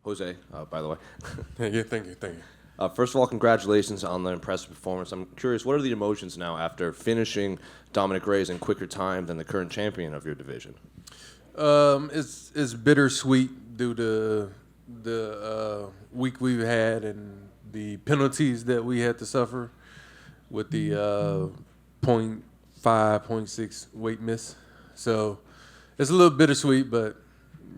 Jose, by the way. Thank you. First of all, congratulations on the impressive performance. I'm curious, what are the emotions now after finishing Dominick Reyes in quicker time than the current champion of your division? It's bittersweet due to the week we've had and the penalties that we had to suffer with the .5, .6 weight miss. So it's a little bittersweet, but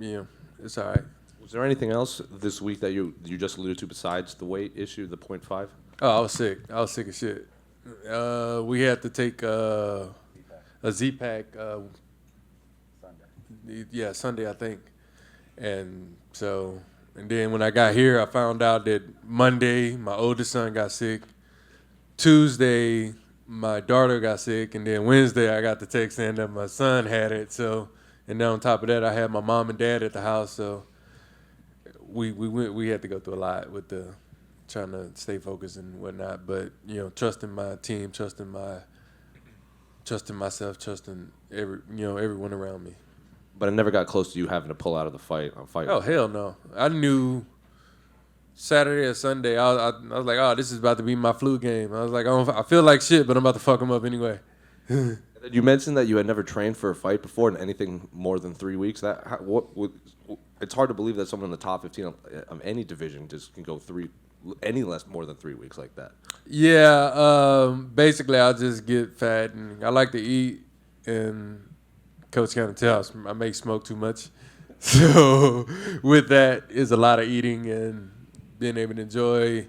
it's all right. Was there anything else this week that you just alluded to besides the weight issue, the .5? Oh, I was sick. I was sick as shit. We had to take a Z-Pack. Sunday. Yeah, Sunday, I think. And then when I got here, I found out that Monday, my oldest son got sick. Tuesday, my daughter got sick. And then Wednesday, I got the text saying that my son had it. So, and then on top of that, I had my mom and dad at the house. So we had to go through a lot with the trying to stay focused and whatnot. But, trusting my team, trusting myself, trusting everyone around me. But it never got close to you having to pull out of the fight on fight. Oh, hell no. I knew Saturday or Sunday, I was like, oh, this is about to be my flu game. I was like, I feel like shit, but I'm about to fuck him up anyway. You mentioned that you had never trained for a fight before in anything more than 3 weeks. It's hard to believe that someone in the top 15 of any division just can go more than 3 weeks like that. Yeah, basically I just get fat and I like to eat, and Coach kind of tells I may smoke too much. So with that is a lot of eating and being able to enjoy.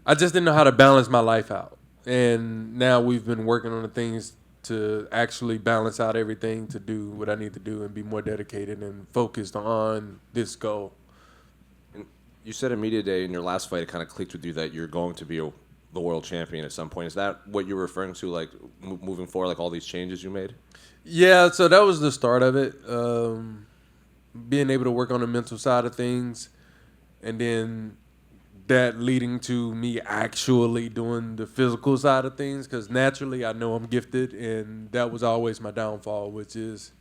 I just didn't know how to balance my life out. And now we've been working on the things to actually balance out everything to do what I need to do and be more dedicated and focused on this goal. And you said at Media Day in your last fight, it kind of clicked with you that you're going to be the world champion at some point. Is that what you're referring to, like moving forward, like all these changes you made? Yeah, so that was the start of it. Being able to work on the mental side of things, and then that leading to me actually doing the physical side of things, because naturally I know I'm gifted, and that was always my downfall, which is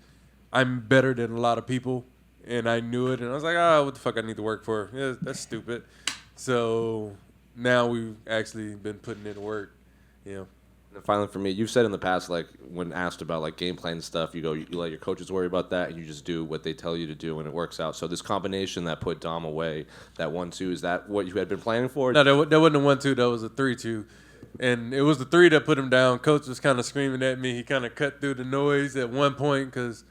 I'm better than a lot of people, and I knew it, and I was like, what the fuck I need to work for? Yeah, that's stupid. So now we've actually been putting in work, And finally, for me, you've said in the past, like when asked about like game plan stuff, you let your coaches worry about that, and you just do what they tell you to do, and it works out. So this combination that put Dom away, that 1-2, is that what you had been planning for? No, that wasn't a 1-2. That was a 3-2, and it was the 3 that put him down. Coach was kind of screaming at me. He kind of cut through the noise at one point because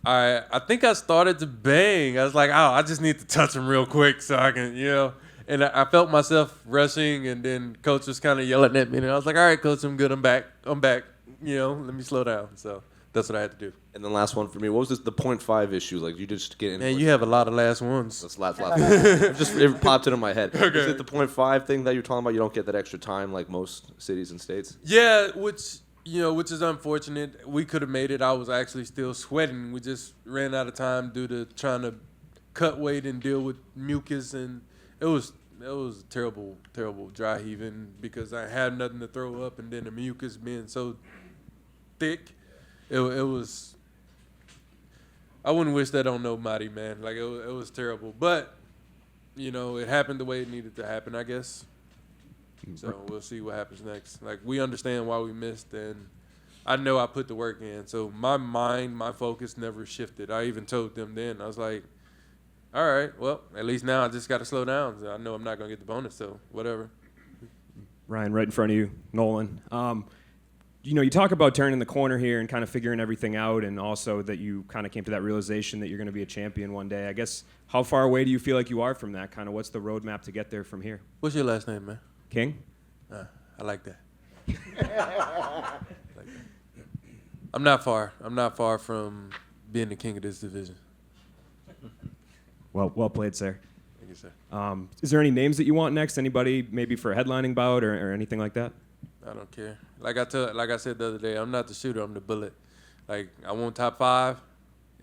I think I started to bang. I was like, I just need to touch him real quick so I can, And I felt myself rushing, and then Coach was kind of yelling at me, and I was like, all right, Coach, I'm good. I'm back. Let me slow down. So that's what I had to do. And then last one for me, what was the .5 issue? Like, you just get in. Man, you have a lot of last ones. That's last. It popped into my head. Okay. Is it the .5 thing that you're talking about? You don't get that extra time like most cities and states? Yeah, which is unfortunate. We could have made it. I was actually still sweating. We just ran out of time due to trying to cut weight and deal with mucus, and it was terrible, terrible dry heaving because I had nothing to throw up, and then the mucus being so thick, it was. I wouldn't wish that on nobody, man. Like it was terrible, but it happened the way it needed to happen, I guess. So we'll see what happens next. Like, we understand why we missed, and I know I put the work in. So my focus never shifted. I even told them then. I was like, all right, well, at least now I just got to slow down. So I know I'm not going to get the bonus, so whatever. Ryan, right in front of you, Nolan. You talk about turning the corner here and kind of figuring everything out, and also that you kind of came to that realization that you're going to be a champion one day. I guess, how far away do you feel like you are from that? Kind of what's the roadmap to get there from here? What's your last name, man? King? I like that. I'm not far. I'm not far from being the king of this division. Well played, sir. Thank you, sir. Is there any names that you want next? Anybody maybe for a headlining bout or anything like that? I don't care. Like I said the other day, I'm not the shooter. I'm the bullet. Like, I want top 5,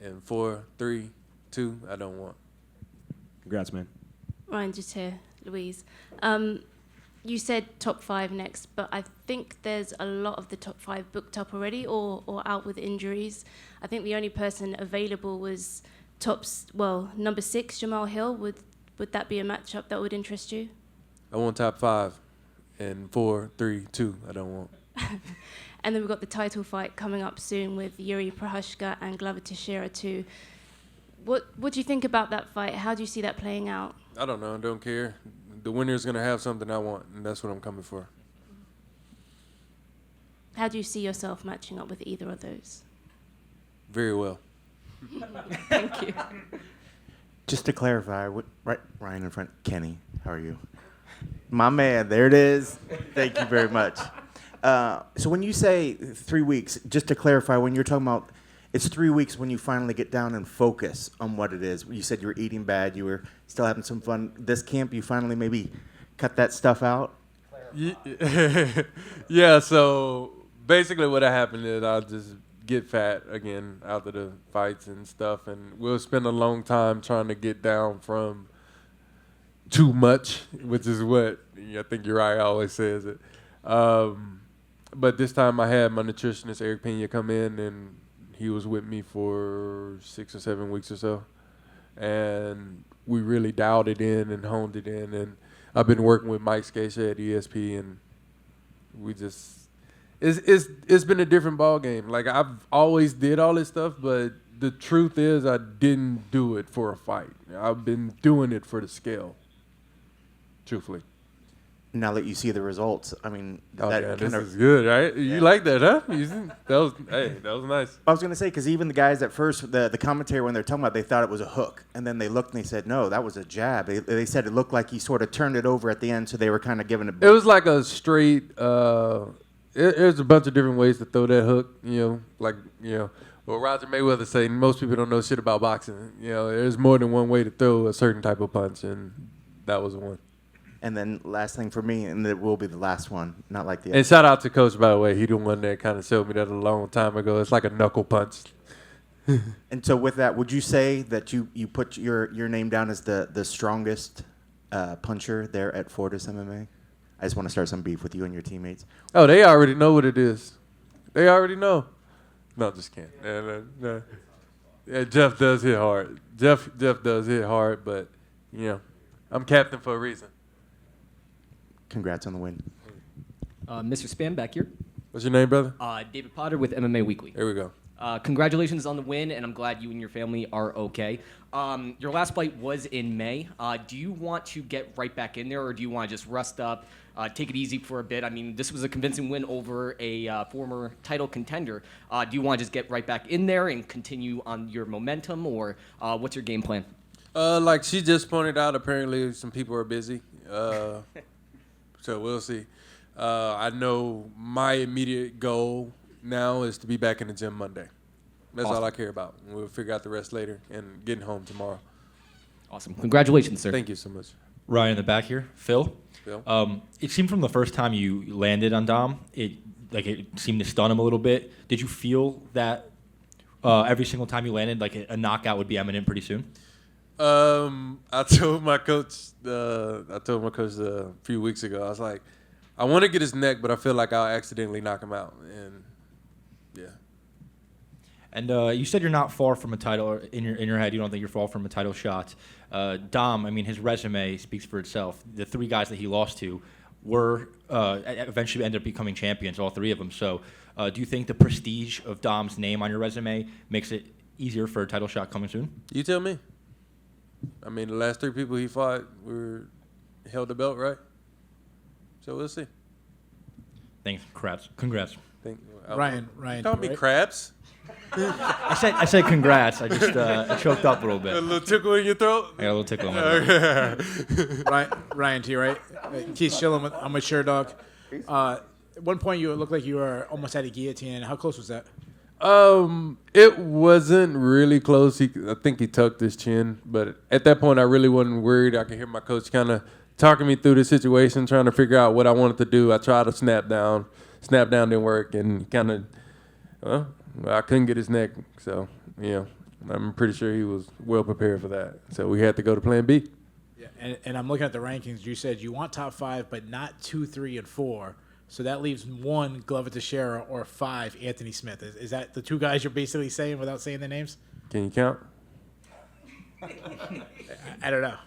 and 4, 3, 2, I don't want. Congrats, man. Ryan, just here, Louise. You said top 5 next, but I think there's a lot of the top 5 booked up already or out with injuries. I think the only person available was number 6, Jamal Hill, with would that be a matchup that would interest you? I want top 5. And 4, 3, 2, I don't want. And then we've got the title fight coming up soon with Yuri Prochazka and Glover Teixeira too. What do you think about that fight? How do you see that playing out? I don't know. I don't care. The winner's going to have something I want, and that's what I'm coming for. How do you see yourself matching up with either of those? Very well. Thank you. Just to clarify, right, Ryan in front. Kenny, how are you? My man, there it is. Thank you very much. So when you say 3 weeks, just to clarify, when you're talking about, it's 3 weeks when you finally get down and focus on what it is. You said you were eating bad, you were still having some fun. This camp, you finally maybe cut that stuff out? Yeah, so basically what happened is I'll just get fat again after the fights and stuff, and we'll spend a long time trying to get down from too much, which is what I think Uriah always says it. But this time I had my nutritionist, Eric Pena, come in, and he was with me for 6 or 7 weeks or so. And we really dialed it in and honed it in. And I've been working with Mike Scacia at ESP, and we just it's been a different ball game. Like, I've always did all this stuff, but the truth is I didn't do it for a fight. I've been doing it for the scale, truthfully. Now that you see the results, I mean, Oh, that yeah, kind this of. is good, right? You like that, huh? That was nice. I was going to say, because even the guys at first, the commentary, when they're talking about it, they thought it was a hook. And then they looked and they said, no, that was a jab. They said it looked like he sort of turned it over at the end, so they were kind of giving it. It was like a straight. There's a bunch of different ways to throw that hook. Well, Roger Mayweather say most people don't know shit about boxing. There's more than one way to throw a certain type of punch, and that was one. And then last thing for me, and it will be the last one, not like the other. And shout out to Coach, by the way. He the one that kind of showed me that a long time ago. It's like a knuckle punch. And so with that, would you say that you put your name down as the strongest puncher there at Fortis MMA? I just want to start some beef with you and your teammates. Oh, they already know what it is. They already know. No, just can't. No. Yeah, Jeff does hit hard. Jeff does hit hard, but I'm captain for a reason. Congrats on the win. Mr. Spann, back here. What's your name, brother? David Potter with MMA Weekly. There we go. Congratulations on the win, and I'm glad you and your family are okay. Your last fight was in May. Do you want to get right back in there, or do you want to just rest up, take it easy for a bit? I mean, this was a convincing win over a former title contender. Do you want to just get right back in there and continue on your momentum, or what's your game plan? Like she just pointed out, apparently some people are busy. So we'll see. I know my immediate goal now is to be back in the gym Monday. That's Awesome. all I care about. We'll figure out the rest later and getting home tomorrow. Awesome. Congratulations, sir. Thank you so much. Ryan in the back here. Phil. It seemed from the first time you landed on Dom, it seemed to stun him a little bit. Did you feel that every single time you landed, like a knockout would be imminent pretty soon? I told my coach a few weeks ago, I was like, I want to get his neck, but I feel like I'll accidentally knock him out. And yeah. And you said you're not far from a title in your head. You don't think you're far from a title shot. Dom, I mean, his resume speaks for itself. The 3 guys that he lost to were eventually ended up becoming champions, all 3 of them. So do you think the prestige of Dom's name on your resume makes it easier for a title shot coming soon? You tell me. I mean, the last 3 people he fought held the belt, right? So we'll see. Thanks. Congrats. Ryan, Call me right? crabs. I said congrats. I just I choked up a little bit. A little tickle in your throat. I got a little tickle in my throat. Ryan T, right? Keith's chilling with. I'm a sure dog. At one point, you looked like you were almost at a guillotine. How close was that? It wasn't really close. I think he tucked his chin, but at that point, I really wasn't worried. I could hear my coach kind of talking me through the situation, trying to figure out what I wanted to do. I tried to snap down. Snap down didn't work, and kind of, I couldn't get his neck. So, I'm pretty sure he was well prepared for that. So we had to go to Plan B. Yeah, and I'm looking at the rankings. You said you want top 5, but not 2, 3, and 4. So that leaves 1, Glover Teixeira, or 5, Anthony Smith. Is that the 2 guys you're basically saying without saying their names? Can you count? I don't know.